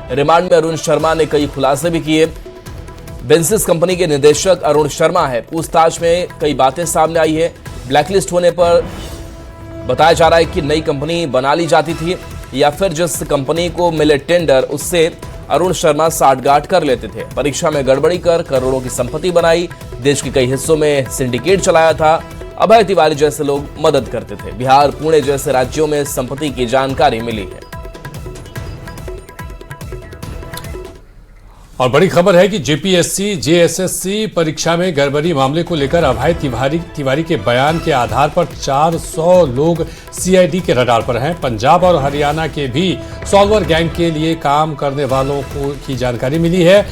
Remand में अरुण शर्मा ने कई खुलासे भी किए। बेंसिस कंपनी के निदेशक अरुण शर्मा है, पूछताछ में कई बातें सामने आई है। ब्लैकलिस्ट होने पर बताया जा रहा है कि नई कंपनी बना ली जाती थी या फिर जिस कंपनी को मिले टेंडर उससे अरुण शर्मा साठगांठ कर लेते थे। परीक्षा में गड़बड़ी कर करोड़ों की संपत्ति बनाई, देश के कई हिस्सों में सिंडिकेट चलाया था। अभय तिवारी जैसे लोग मदद करते थे। बिहार, पुणे जैसे राज्यों में संपत्ति की जानकारी मिली है। और बड़ी खबर है कि जेपीएससी जेएसएससी परीक्षा में गड़बड़ी मामले को लेकर अभय तिवारी के बयान के आधार पर 400 लोग सीआईडी के रडार पर हैं। पंजाब और हरियाणा के भी सॉल्वर गैंग के लिए काम करने वालों की जानकारी मिली है।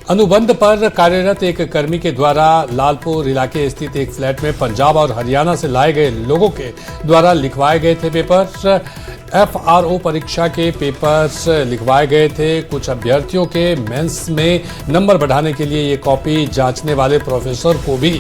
अनुबंध पर कार्यरत एक कर्मी के द्वारा लालपुर इलाके स्थित एक फ्लैट में पंजाब और हरियाणा से लाए गए लोगों के द्वारा लिखवाए गए थे पेपर्स। एफआरओ परीक्षा के पेपर्स लिखवाए गए थे। कुछ अभ्यर्थियों के मेंस में नंबर बढ़ाने के लिए ये कॉपी जांचने वाले प्रोफेसर को भी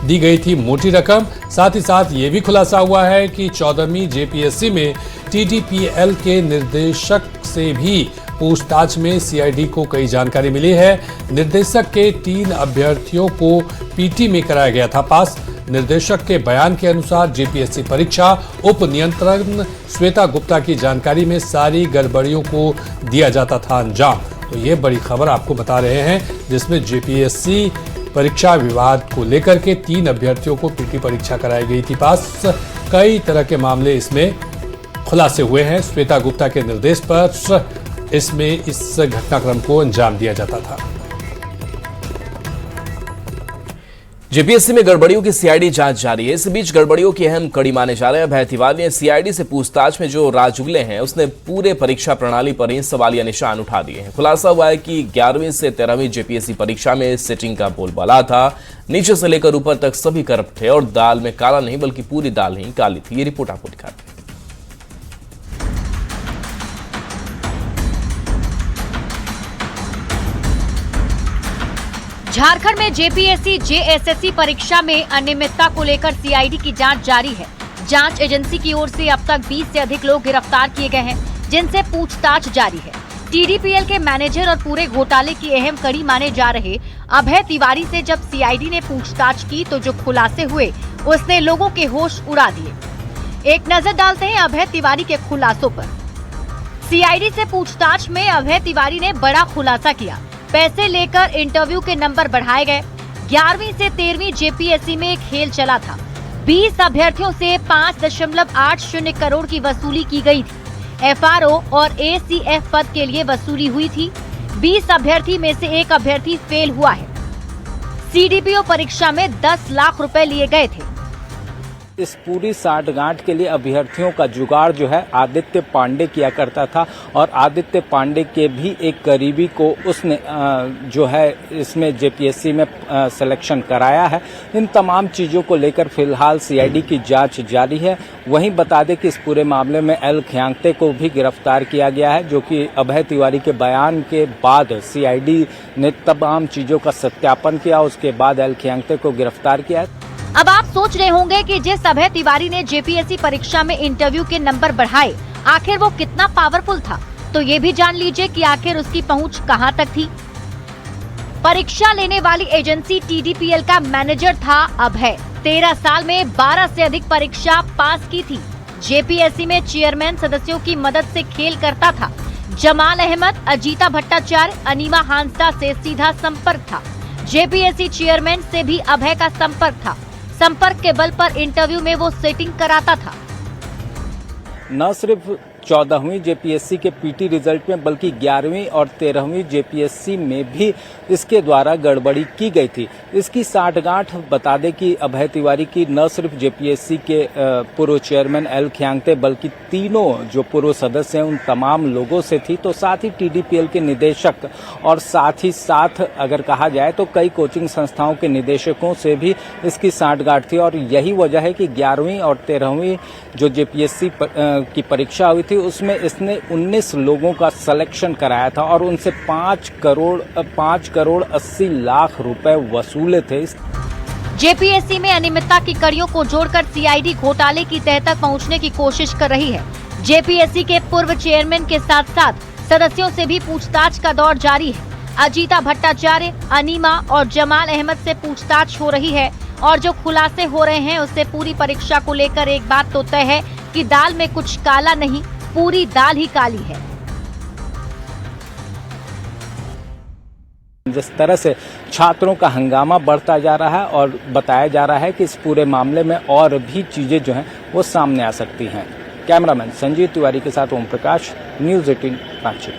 दी गई थी मोटी रकम। साथ ही साथ ये भी खुलासा हुआ है कि 14वीं जेपीएससी में टीडीपीएल के निर्देशक से भी पूछताछ में सीआईडी को कई जानकारी मिली है। निर्देशक के 3 अभ्यर्थियों को पीटी में कराया गया था पास। निर्देशक के बयान के अनुसार जेपीएससी परीक्षा उप नियंत्रण श्वेता गुप्ता की जानकारी में सारी गड़बड़ियों को दिया जाता था अंजाम। तो ये बड़ी खबर आपको बता रहे हैं, जिसमें जेपीएससी परीक्षा विवाद को लेकर के 3 अभ्यर्थियों को पीटी परीक्षा कराई गई थी पास। कई तरह के मामले इसमें खुलासे हुए हैं। श्वेता गुप्ता के निर्देश पर इसमें इस घटनाक्रम को अंजाम दिया जाता था। जेपीएससी में गड़बड़ियों की सीआईडी जांच जारी है। इस बीच गड़बड़ियों की अहम कड़ी माने जा रहे हैं अभय तिवारी ने सीआईडी से पूछताछ में जो राज उगले हैं उसने पूरे परीक्षा प्रणाली पर ही सवालिया निशान उठा दिए हैं। खुलासा हुआ है कि 11वीं से 13वीं जेपीएससी परीक्षा में सेटिंग का बोलबाला था। नीचे से लेकर ऊपर तक सभी करप्ट थे और दाल में काला नहीं बल्कि पूरी दाल ही काली थी। ये रिपोर्ट आपको दिखाते हैं। झारखंड में जेपीएससी जेएसएससी परीक्षा में अनियमितता को लेकर सीआईडी की जांच जारी है। जांच एजेंसी की ओर से अब तक 20 से अधिक लोग गिरफ्तार किए गए हैं, जिनसे पूछताछ जारी है। टीडीपीएल के मैनेजर और पूरे घोटाले की अहम कड़ी माने जा रहे अभय तिवारी से जब सीआईडी ने पूछताछ की तो जो खुलासे हुए उसने लोगों के होश उड़ा दिए। एक नजर डालते हैं अभय तिवारी के खुलासों पर। सीआईडी से पूछताछ में अभय तिवारी ने बड़ा खुलासा किया। पैसे लेकर इंटरव्यू के नंबर बढ़ाए गए। 11वीं से 13वीं जेपीएससी में खेल चला था। 20 अभ्यर्थियों से 5.80 करोड़ की वसूली की गई थी। एफआरओ और एसीएफ पद के लिए वसूली हुई थी। 20 अभ्यर्थी में से एक अभ्यर्थी फेल हुआ है। सीडीपीओ परीक्षा में 10 लाख रुपए लिए गए थे। इस पूरी साठगांठ के लिए अभ्यर्थियों का जुगाड़ जो है आदित्य पांडे किया करता था और आदित्य पांडे के भी एक करीबी को उसने जो है इसमें जेपीएससी में सिलेक्शन कराया है। इन तमाम चीज़ों को लेकर फिलहाल सीआईडी की जांच जारी है। वहीं बता दें कि इस पूरे मामले में एल खियांगते को भी गिरफ्तार किया गया है, जो कि अभय तिवारी के बयान के बाद सीआईडी ने तमाम चीज़ों का सत्यापन किया। उसके बाद एल खियांगते को गिरफ्तार किया है। अब आप सोच रहे होंगे कि जिस अभय तिवारी ने जेपीएससी परीक्षा में इंटरव्यू के नंबर बढ़ाए, आखिर वो कितना पावरफुल था। तो ये भी जान लीजिए कि आखिर उसकी पहुंच कहां तक थी। परीक्षा लेने वाली एजेंसी टीडीपीएल का मैनेजर था अभय। 13 साल में 12 से अधिक परीक्षा पास की थी। जेपीएससी में चेयरमैन सदस्यों की मदद से खेल करता था। जमाल अहमद, अजीता भट्टाचार्य, अनीमा हांसदा से सीधा संपर्क था। जेपीएससी चेयरमैन से भी अभय का संपर्क था। संपर्क के बल पर इंटरव्यू में वो सेटिंग कराता था। न सिर्फ 14वीं जेपीएससी के पीटी रिजल्ट में बल्कि 11वीं और 13वीं जेपीएससी में भी इसके द्वारा गड़बड़ी की गई थी। इसकी साठगांठ बता दें कि अभय तिवारी की न सिर्फ जेपीएससी के पूर्व चेयरमैन एल खियांगते बल्कि तीनों जो पूर्व सदस्य हैं उन तमाम लोगों से थी। तो साथ ही टीडीपीएल के निदेशक और साथ ही साथ अगर कहा जाए तो कई कोचिंग संस्थाओं के निदेशकों से भी इसकी साठगांठ थी। और यही वजह है कि 11वीं और 13वीं जो जेपीएससी की परीक्षा हुई थी उसमें इसने 19 लोगों का सिलेक्शन कराया था और उनसे 5 करोड़ 80 लाख रुपए वसूले थे। जेपीएससी में अनियमितता की कड़ियों को जोड़कर सीआईडी घोटाले की तह तक पहुंचने की कोशिश कर रही है। जेपीएससी के पूर्व चेयरमैन के साथ साथ सदस्यों से भी पूछताछ का दौर जारी है। अजीता भट्टाचार्य, अनीमा और जमाल अहमद से पूछताछ हो रही है और जो खुलासे हो रहे हैं उससे पूरी परीक्षा को लेकर एक बात तो तय है कि दाल में कुछ काला नहीं, पूरी दाल ही काली है। जिस तरह से छात्रों का हंगामा बढ़ता जा रहा है और बताया जा रहा है कि इस पूरे मामले में और भी चीजें जो हैं वो सामने आ सकती हैं। कैमरामैन संजीव तिवारी के साथ ओम प्रकाश, न्यूज़ 18 रांची।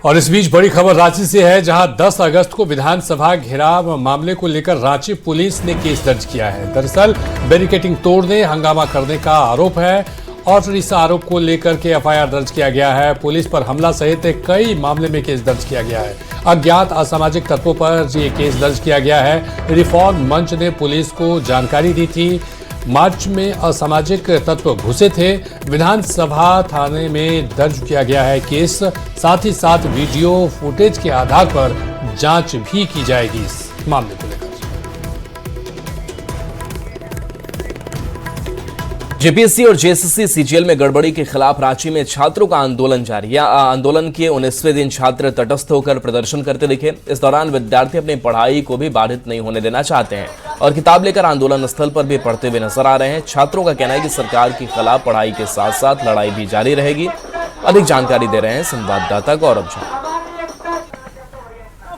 और इस बीच बड़ी खबर रांची से है, जहां 10 अगस्त को विधानसभा घेराव मामले को लेकर रांची पुलिस ने केस दर्ज किया है। दरअसल बैरिकेडिंग तोड़ने, हंगामा करने का आरोप है और इस आरोप को लेकर के एफआईआर दर्ज किया गया है। पुलिस पर हमला सहित कई मामले में केस दर्ज किया गया है। अज्ञात असामाजिक तत्वों पर ये केस दर्ज किया गया है। रिफॉर्म मंच ने पुलिस को जानकारी दी थी। मार्च में असामाजिक तत्व घुसे थे। विधानसभा थाने में दर्ज किया गया है केस। साथ ही साथ वीडियो फुटेज के आधार पर जांच भी की जाएगी इस मामले को लेकर। जेपीएससी और जेएसएससी सीजीएल में गड़बड़ी के खिलाफ रांची में छात्रों का आंदोलन जारी है। आंदोलन के 19वें दिन छात्र तटस्थ होकर प्रदर्शन करते दिखे। इस दौरान विद्यार्थी अपनी पढ़ाई को भी बाधित नहीं होने देना चाहते हैं और किताब लेकर आंदोलन स्थल पर भी पढ़ते हुए नजर आ रहे हैं। छात्रों का कहना है कि सरकार के खिलाफ पढ़ाई के साथ साथ लड़ाई भी जारी रहेगी। अधिक जानकारी दे रहे हैं संवाददाता गौरव झा।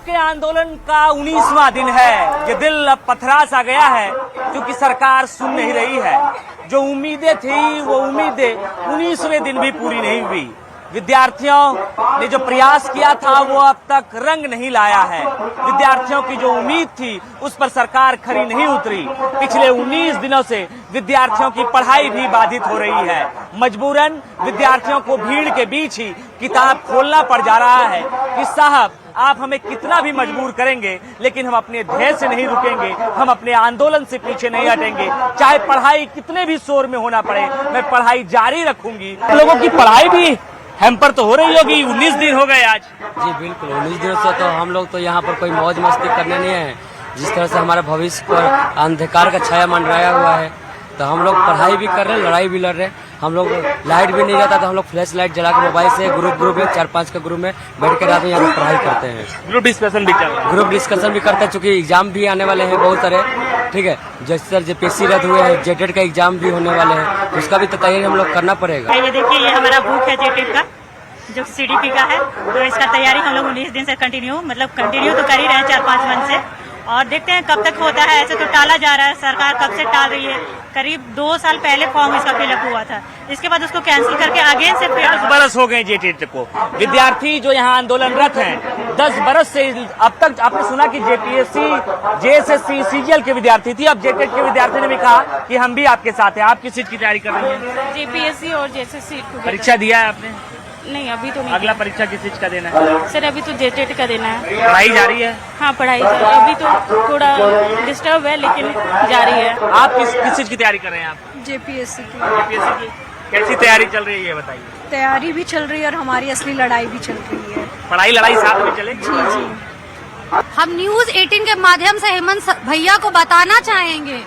के आंदोलन का 19वां दिन है। ये दिल अब पथरा सा गया है क्योंकि सरकार सुन नहीं रही है। जो उम्मीदें थी वो उम्मीदें 19वें दिन भी पूरी नहीं हुई। विद्यार्थियों ने जो प्रयास किया था वो अब तक रंग नहीं लाया है। विद्यार्थियों की जो उम्मीद थी उस पर सरकार खरी नहीं उतरी। पिछले 19 दिनों से विद्यार्थियों की पढ़ाई भी बाधित हो रही है। मजबूरन विद्यार्थियों को भीड़ के बीच ही किताब खोलना पड़ जा रहा है कि साहब आप हमें कितना भी मजबूर करेंगे लेकिन हम अपने ध्येय से नहीं रुकेंगे, हम अपने आंदोलन से पीछे नहीं हटेंगे। चाहे पढ़ाई कितने भी शोर में होना पड़े, मैं पढ़ाई जारी रखूंगी। लोगों की पढ़ाई भी हैम्पर तो हो रही होगी। 19 दिन हो गए आज। जी बिल्कुल, 19 दिनों से तो हम लोग तो यहाँ पर कोई मौज मस्ती करने नहीं है। जिस तरह से हमारे भविष्य पर अंधकार का छाया मंडराया हुआ है, तो हम लोग पढ़ाई भी कर रहे हैं, लड़ाई भी लड़ रहे हैं। हम लोग लाइट भी नहीं रहता तो हम लोग फ्लैश लाइट जला के मोबाइल से ग्रुप में 4-5 के ग्रुप में बैठ के रात में यहाँ पर पढ़ाई करते हैं। ग्रुप डिस्कशन भी चल रहा है। ग्रुप डिस्कशन भी करते हैं चूंकि एग्जाम भी आने वाले हैं बहुत सारे। ठीक है, जैसे सर जेपीएससी रद्द हुए हैं, जेटेट का एग्जाम भी होने वाले हैं, उसका भी तैयारी हम लोग करना पड़ेगा। ये देखिए, ये हमारा बुक है जेटेट का जो सीडीपी का है, तो इसका तैयारी हम लोग 19 दिन से कंटिन्यू तो कर ही रहे हैं 4-5 मंथ से, और देखते हैं कब तक होता है। ऐसे तो टाला जा रहा है, सरकार कब से टाल रही है। करीब 2 साल पहले फॉर्म इसका फिलअप हुआ था, इसके बाद उसको कैंसिल करके आगे से 10 बरस हो गए जेटेट को। विद्यार्थी जो यहाँ आंदोलनरत हैं 10 बरस से अब तक। आपने सुना कि जेपीएससी, जेएसएससी, सीजीएल के विद्यार्थी थी, अब जेटेट के विद्यार्थी ने भी कहा कि हम भी आपके साथ हैं। आप किस चीज की तैयारी कर रही हैं? जेपीएससी और जेएसएससी। परीक्षा दिया है आपने? नहीं, अभी तो नहीं। अगला परीक्षा किस चीज का देना है? सर अभी तो जेटेट का देना है। पढ़ाई जारी है? हाँ, पढ़ाई अभी तो थोड़ा डिस्टर्ब है लेकिन जारी है। आप किस चीज की तैयारी कर रहे हैं? आप जेपीएससी की। जेपीएससी की कैसी तैयारी चल रही है ये बताइए। तैयारी भी चल रही है और हमारी असली लड़ाई भी चल रही है। पढ़ाई लड़ाई साथ में चलेगी? जी जी। हम न्यूज 18 के माध्यम से हेमंत भैया को बताना चाहेंगे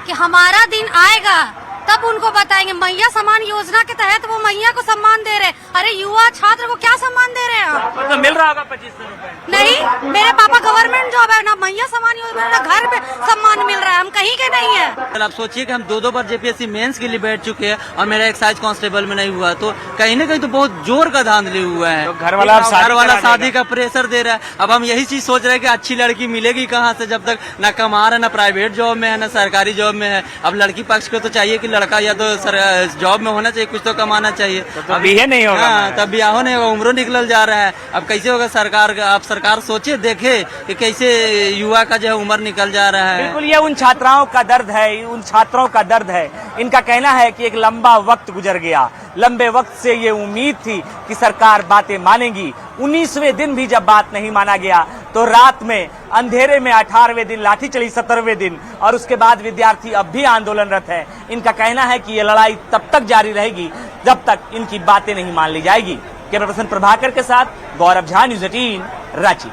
कि हमारा दिन आएगा तब उनको बताएंगे। मैया सम्मान योजना के तहत वो मैया को सम्मान दे रहे। अरे युवा छात्र को क्या सम्मान दे रहे हैं आप? तो मिल रहा होगा 2500 रुपए। नहीं, मेरे पापा गवर्नमेंट जॉब है ना, मैया सम्मान योजना ना घर पे सम्मान मिल रहा है, हम कहीं के नहीं है। आप सोचिए कि हम 2-2 बार जेपीएससी मेंस के लिए बैठ चुके हैं और मेरा एक्साइज कांस्टेबल में नहीं हुआ, तो कहीं ना कहीं तो बहुत जोर का धांधली हुआ है। तो घर वाला शादी का प्रेशर दे रहा है। अब हम यही चीज सोच रहे हैं कि अच्छी लड़की मिलेगी कहाँ से, जब तक न कमा रहा, न प्राइवेट जॉब में है, न सरकारी जॉब में है। अब लड़की पक्ष को तो चाहिए कि लड़का या तो जॉब में होना चाहिए, कुछ तो कमाना चाहिए। तो अभी ये नहीं होगा। हाँ, तब ब्याह नहीं होगा, उम्र निकल जा रहा है। अब कैसे होगा सरकार का? आप सरकार सोचे, देखे कि कैसे युवा का जो है उम्र निकल जा रहा है। बिल्कुल, ये उन छात्राओं का दर्द है, उन छात्रों का दर्द है। इनका कहना है कि एक लंबा वक्त गुजर गया, लंबे वक्त से ये उम्मीद थी कि सरकार बातें मानेगी। 19वें दिन भी जब बात नहीं माना गया तो रात में अंधेरे में 18वें दिन लाठी चली, 17वें दिन, और उसके बाद विद्यार्थी अब भी आंदोलनरत है। इनका कहना है कि ये लड़ाई तब तक जारी रहेगी जब तक इनकी बातें नहीं मान ली जाएगी। कैमरा पर्सन प्रभाकर के साथ गौरव झा, न्यूज़ 18 रांची।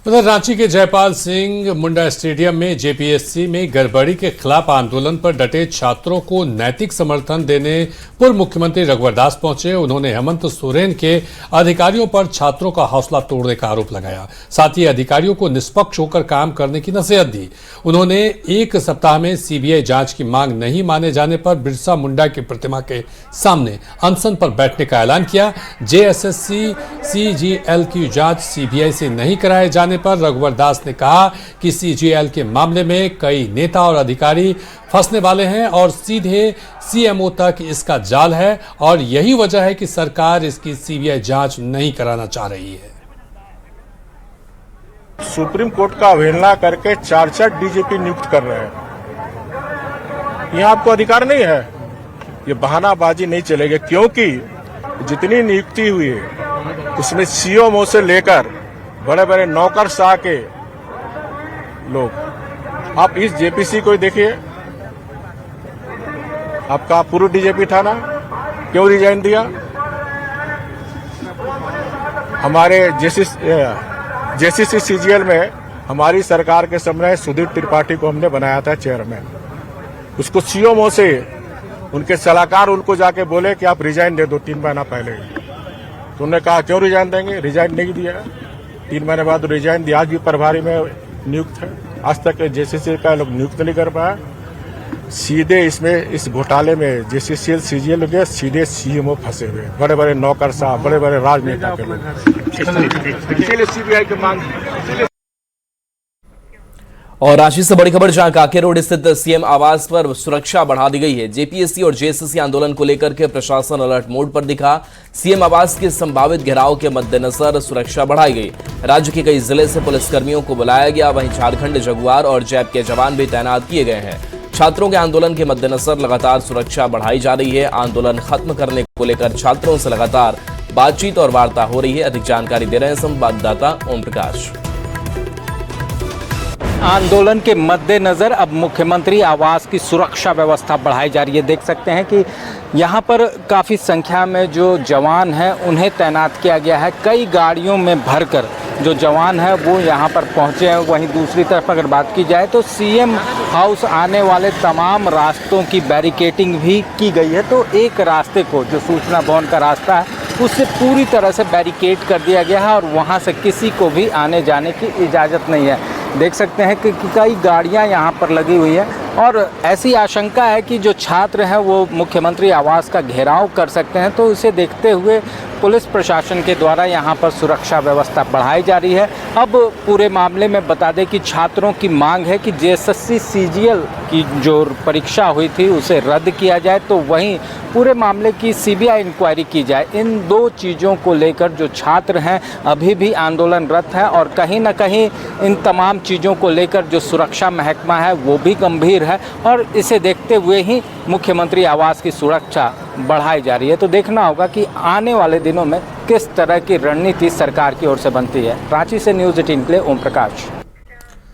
उधर रांची के जयपाल सिंह मुंडा स्टेडियम में जेपीएससी में गड़बड़ी के खिलाफ आंदोलन पर डटे छात्रों को नैतिक समर्थन देने पूर्व मुख्यमंत्री रघुवर दास पहुंचे। उन्होंने हेमंत सोरेन के अधिकारियों पर छात्रों का हौसला तोड़ने का आरोप लगाया। साथ ही अधिकारियों को निष्पक्ष होकर काम करने की नसीहत दी। उन्होंने एक सप्ताह में सीबीआई जांच की मांग नहीं माने जाने पर बिरसा मुंडा की प्रतिमा के सामने अनशन पर बैठने का ऐलान किया। जेएसएससी सीजीएल की जांच सीबीआई से नहीं कराए जाने पर रघुवर दास ने कहा कि सीजीएल के मामले में कई नेता और अधिकारी फंसने वाले हैं और सीधे सीएमओ तक इसका जाल है और यही वजह है कि सरकार इसकी सीबीआई जांच नहीं कराना चाह रही है। सुप्रीम कोर्ट का अवहेलना करके 4 डीजीपी नियुक्त कर रहे हैं। यह आपको अधिकार नहीं है, ये बहानाबाजी नहीं चलेगी, क्योंकि जितनी नियुक्ति हुई है उसमें सीएमओ से लेकर बड़े बड़े नौकरशाह के लोग। आप इस जेपीसी को देखिए, आपका पूर्व डीजीपी था ना, क्यों रिजाइन दिया? हमारे जेसीसी सीजीएल में हमारी सरकार के समय सुधीर त्रिपाठी को हमने बनाया था चेयरमैन। उसको सीएमओ से उनके सलाहकार उनको जाके बोले कि आप रिजाइन दे दो 3 महीना पहले। तो उन्होंने कहा क्यों रिजाइन देंगे? रिजाइन नहीं दिया। 3 महीने बाद रिजाइन दिया। आज भी प्रभारी में नियुक्त है। आज तक जेसीसी का लोग नियुक्त नहीं कर पाया। सीधे इसमें इस घोटाले में जेसीसीएल सीजीएल के सीधे सीएमओ फंसे हुए, बड़े बड़े नौकरशाह, बड़े बड़े राजनेता के लोग। इसीलिए सीबीआई की मांग। और रांची से बड़ी खबर, जहां काके रोड स्थित सीएम आवास पर सुरक्षा बढ़ा दी गई है। जेपीएससी और जेएसएससी आंदोलन को लेकर के प्रशासन अलर्ट मोड पर दिखा। सीएम आवास के संभावित घेराव के मद्देनजर सुरक्षा बढ़ाई गई। राज्य के कई जिले से पुलिसकर्मियों को बुलाया गया, वहीं झारखंड जगुआर और जैप के जवान भी तैनात किए गए हैं। छात्रों के आंदोलन के मद्देनजर लगातार सुरक्षा बढ़ाई जा रही है। आंदोलन खत्म करने को लेकर छात्रों से लगातार बातचीत और वार्ता हो रही है। अधिक जानकारी दे रहे हैं संवाददाता ओम प्रकाश। आंदोलन के मद्देनजर अब मुख्यमंत्री आवास की सुरक्षा व्यवस्था बढ़ाई जा रही है। देख सकते हैं कि यहाँ पर काफ़ी संख्या में जो जवान हैं उन्हें तैनात किया गया है। कई गाड़ियों में भरकर जो जवान हैं वो यहाँ पर पहुँचे हैं। वहीं दूसरी तरफ अगर बात की जाए तो सीएम हाउस आने वाले तमाम रास्तों की बैरिकेडिंग भी की गई है। तो एक रास्ते को, जो सूचना भवन का रास्ता है, उससे पूरी तरह से बैरिकेड कर दिया गया है और वहाँ से किसी को भी आने जाने की इजाज़त नहीं है। देख सकते हैं कि कई गाड़ियां यहां पर लगी हुई है और ऐसी आशंका है कि जो छात्र हैं वो मुख्यमंत्री आवास का घेराव कर सकते हैं। तो इसे देखते हुए पुलिस प्रशासन के द्वारा यहां पर सुरक्षा व्यवस्था बढ़ाई जा रही है। अब पूरे मामले में बता दें कि छात्रों की मांग है कि जेएसएससी सीजीएल की जो परीक्षा हुई थी उसे रद्द किया जाए, तो वहीं पूरे मामले की सीबीआई इंक्वायरी की जाए। इन 2 चीज़ों को लेकर जो छात्र हैं अभी भी आंदोलनरत हैं और कहीं ना कहीं इन तमाम चीज़ों को लेकर जो सुरक्षा महकमा है वो भी गंभीर है और इसे देखते हुए ही मुख्यमंत्री आवास की सुरक्षा बढ़ाई जा रही है। तो देखना होगा कि आने वाले दिनों में किस तरह की रणनीति सरकार की ओर से बनती है। रांची से न्यूज़ 18 के लिए ओम प्रकाश।